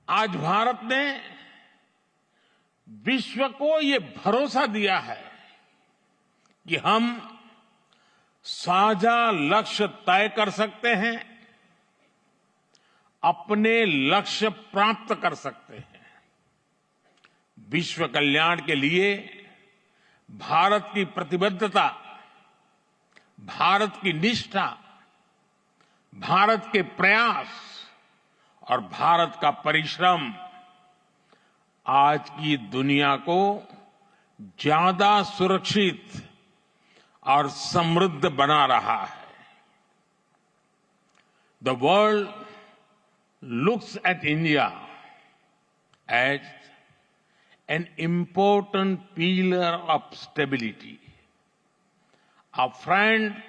आज भारत ने विश्व को ये भरोसा दिया है कि हम साझा लक्ष्य तय कर सकते हैं, अपने लक्ष्य प्राप्त कर सकते हैं। विश्व कल्याण के लिए भारत की प्रतिबद्धता, भारत की निष्ठा, भारत के प्रयास और भारत का परिश्रम आज की दुनिया को ज्यादा सुरक्षित और समृद्ध बना रहा है। The world looks at India as an important pillar of stability, a friend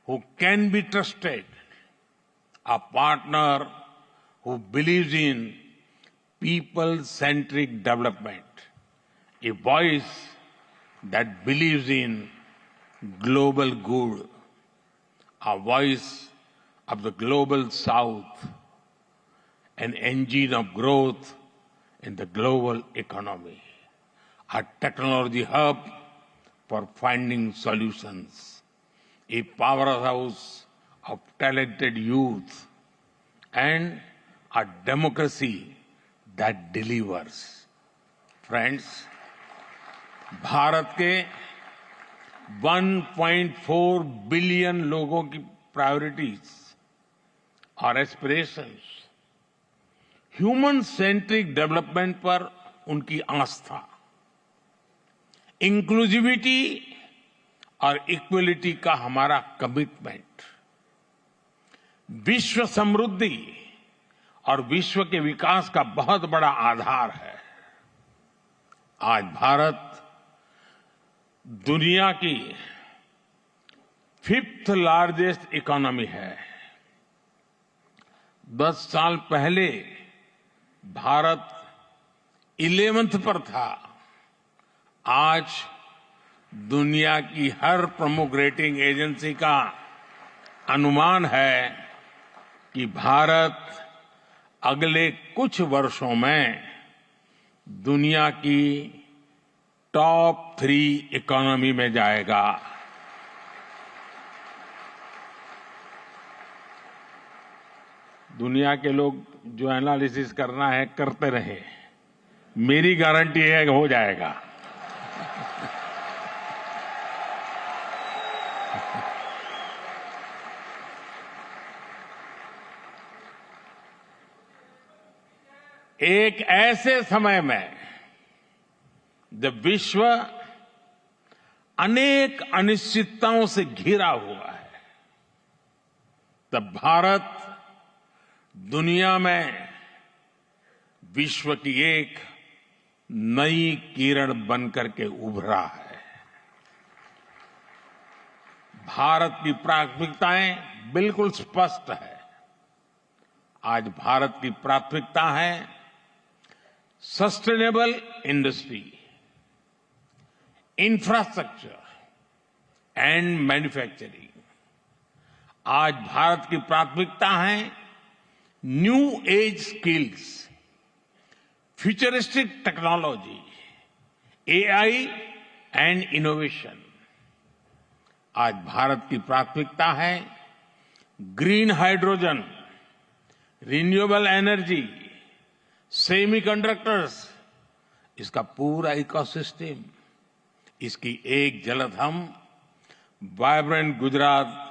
who can be trusted, a partner who believes in people-centric development, a voice that believes in global good, a voice of the global south, an engine of growth in the global economy, a technology hub for finding solutions, a powerhouse of talented youth, and a democracy that delivers. Friends, Bharat के 1.4 billion लोगों की priorities और aspirations, human centric development पर उनकी आस्था, inclusivity और equality का हमारा commitment, विश्व समृद्धि और विश्व के विकास का बहुत बड़ा आधार है। आज भारत दुनिया की 5th लार्जेस्ट इकोनॉमी है। 10 साल पहले भारत 11th पर था। आज दुनिया की हर प्रमुख रेटिंग एजेंसी का अनुमान है कि भारत अगले कुछ वर्षों में दुनिया की टॉप 3 इकोनॉमी में जाएगा। दुनिया के लोग जो एनालिसिस करना है करते रहे, मेरी गारंटी है कि हो जाएगा। एक ऐसे समय में जब विश्व अनेक अनिश्चितताओं से घिरा हुआ है, तब भारत दुनिया में विश्व की एक नई किरण बनकर के उभरा है। भारत की प्राथमिकताएं बिल्कुल स्पष्ट है। आज भारत की प्राथमिकता है sustainable industry, infrastructure and manufacturing. आज भारत की प्राथमिकता है new age skills, futuristic technology, AI and innovation. आज भारत की प्राथमिकता है green hydrogen, renewable energy, semiconductors, इसका पूरा इकोसिस्टम। इसकी एक झलक हम vibrant Gujarat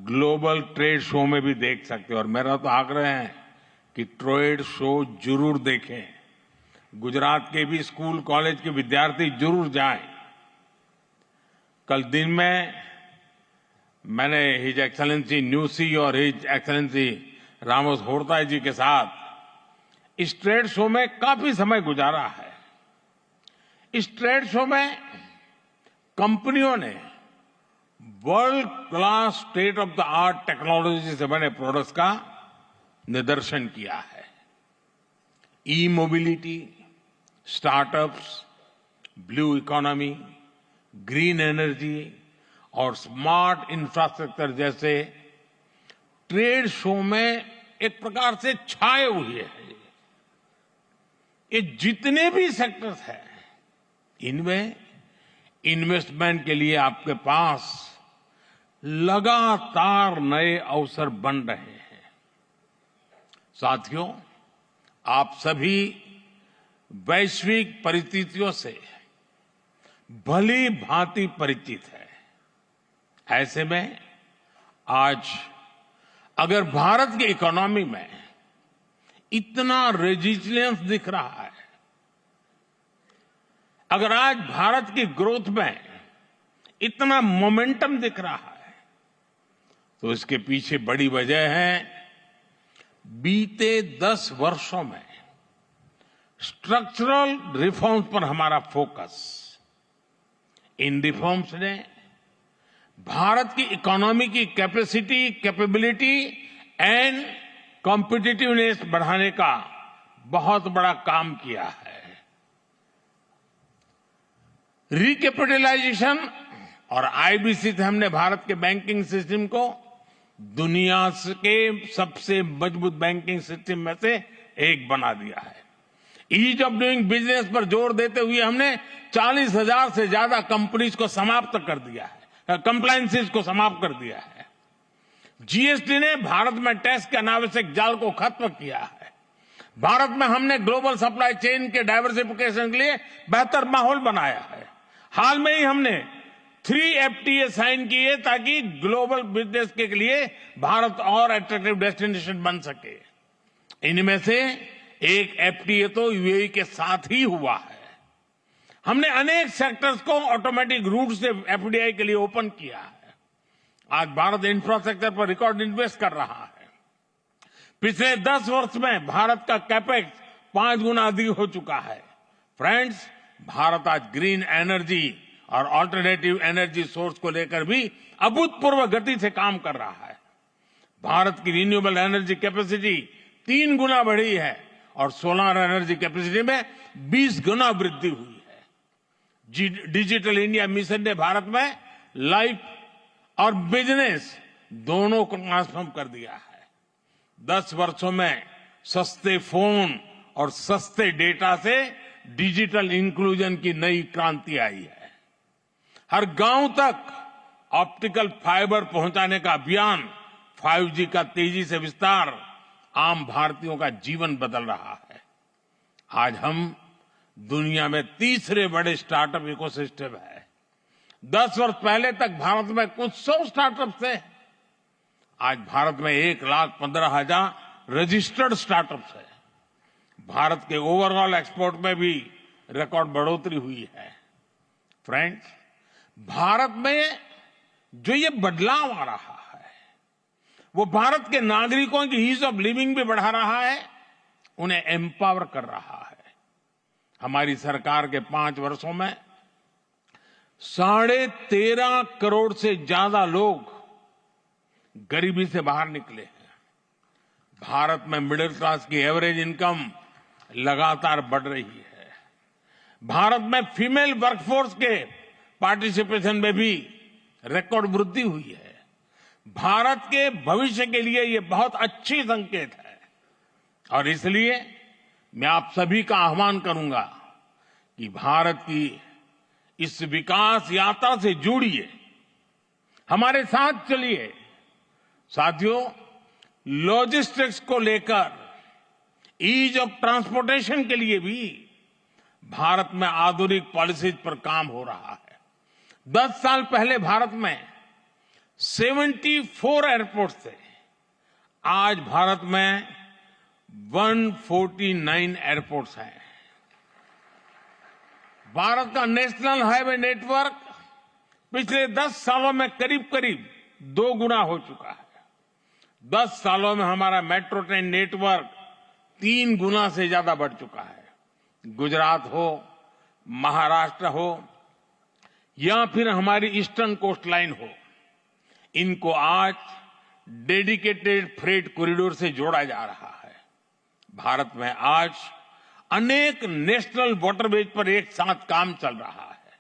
global trade show में भी देख सकते हैं। और मेरा तो आग्रह है कि ट्रेड शो जरूर देखें। गुजरात के भी स्कूल कॉलेज के विद्यार्थी जरूर जाएं। कल दिन में मैंने हिज एक्सेलेंसी न्यूसी और हिज एक्सेलेंसी रामोस होर्ताई जी के साथ इस ट्रेड शो में काफी समय गुजारा है। इस ट्रेड शो में कंपनियों ने world class state of the art technology से बने प्रोडक्ट्स का निदर्शन किया है। E mobility, startups, blue economy, green energy और स्मार्ट इंफ्रास्ट्रक्चर जैसे ट्रेड शो में एक प्रकार से छाए हुए हैं। ये जितने भी सेक्टर्स हैं, इनमें इन्वेस्टमेंट के लिए आपके पास लगातार नए अवसर बन रहे हैं। साथियों, आप सभी वैश्विक परिस्थितियों से भली भांति परिचित है। ऐसे में आज अगर भारत की इकोनॉमी में इतना रेजिलियंस दिख रहा है, अगर आज भारत की ग्रोथ में इतना मोमेंटम दिख रहा है, तो इसके पीछे बड़ी वजह है बीते 10 वर्षों में स्ट्रक्चरल रिफॉर्म्स पर हमारा फोकस। इन रिफॉर्म्स ने भारत की इकोनॉमी की कैपेसिटी, कैपेबिलिटी एंड कॉम्पिटिटिवनेस बढ़ाने का बहुत बड़ा काम किया है। रिकैपिटलाइजेशन और आईबीसी से हमने भारत के बैंकिंग सिस्टम को दुनिया के सबसे मजबूत बैंकिंग सिस्टम में से एक बना दिया है। ईज ऑफ डूइंग बिजनेस पर जोर देते हुए हमने 40,000 से ज्यादा कंपनीज को समाप्त कर दिया है, कंप्लायंसेस को समाप्त कर दिया है। जीएसटी ने भारत में टैक्स के अनावश्यक जाल को खत्म किया है। भारत में हमने ग्लोबल सप्लाई चेन के डाइवर्सिफिकेशन के लिए बेहतर माहौल बनाया है। हाल में ही हमने 3 FTA साइन किए ताकि ग्लोबल बिजनेस के लिए भारत और अट्रैक्टिव डेस्टिनेशन बन सके। इनमें से एक FTA तो यूएई के साथ ही हुआ है। हमने अनेक सेक्टर्स को ऑटोमेटिक रूट से FDI के लिए ओपन किया है। आज भारत इंफ्रास्ट्रक्चर पर रिकॉर्ड इन्वेस्ट कर रहा है। पिछले 10 वर्ष में भारत का कैपेक्स 5 गुना अधिक हो चुका है। फ्रेंड्स, भारत आज ग्रीन एनर्जी और अल्टरनेटिव एनर्जी सोर्स को लेकर भी अभूतपूर्व गति से काम कर रहा है। भारत की रिन्यूएबल एनर्जी कैपेसिटी 3 गुना बढ़ी है और सोलर एनर्जी कैपेसिटी में 20 गुना वृद्धि हुई है। डिजिटल इंडिया मिशन ने भारत में लाइफ और बिजनेस दोनों को ट्रांसफॉर्म कर दिया है। 10 वर्षों में सस्ते फोन और सस्ते डेटा से डिजिटल इंक्लूजन की नई क्रांति आई है। हर गांव तक ऑप्टिकल फाइबर पहुंचाने का अभियान, 5G का तेजी से विस्तार आम भारतीयों का जीवन बदल रहा है। आज हम दुनिया में तीसरे बड़े स्टार्टअप इकोसिस्टम है। 10 वर्ष पहले तक भारत में कुछ 100 स्टार्टअप थे। आज भारत में 1,15,000 रजिस्टर्ड स्टार्टअप्स है। भारत के ओवरऑल एक्सपोर्ट में भी रिकॉर्ड बढ़ोतरी हुई है। फ्रेंड्स, भारत में जो ये बदलाव आ रहा है, वो भारत के नागरिकों की ईज ऑफ लिविंग भी बढ़ा रहा है, उन्हें एम्पावर कर रहा है। हमारी सरकार के 5 वर्षों में 13.5 करोड़ से ज्यादा लोग गरीबी से बाहर निकले हैं। भारत में मिडिल क्लास की एवरेज इनकम लगातार बढ़ रही है। भारत में फीमेल वर्कफोर्स के पार्टिसिपेशन में भी रिकॉर्ड वृद्धि हुई है। भारत के भविष्य के लिए ये बहुत अच्छी संकेत है और इसलिए मैं आप सभी का आह्वान करूंगा कि भारत की इस विकास यात्रा से जुड़िए, हमारे साथ चलिए। साथियों, लॉजिस्टिक्स को लेकर ईज ऑफ ट्रांसपोर्टेशन के लिए भी भारत में आधुनिक पॉलिसीज पर काम हो रहा है। 10 साल पहले भारत में 74 एयरपोर्ट थे। आज भारत में 149 एयरपोर्ट्स हैं। भारत का नेशनल हाईवे नेटवर्क पिछले 10 सालों में करीब करीब 2 गुना हो चुका है। 10 सालों में हमारा मेट्रो ट्रेन नेटवर्क 3 गुना से ज्यादा बढ़ चुका है। गुजरात हो, महाराष्ट्र हो या फिर हमारी ईस्टर्न कोस्ट लाइन हो, इनको आज डेडिकेटेड फ्रेट कॉरिडोर से जोड़ा जा रहा है। भारत में आज अनेक नेशनल वाटरवेज पर एक साथ काम चल रहा है।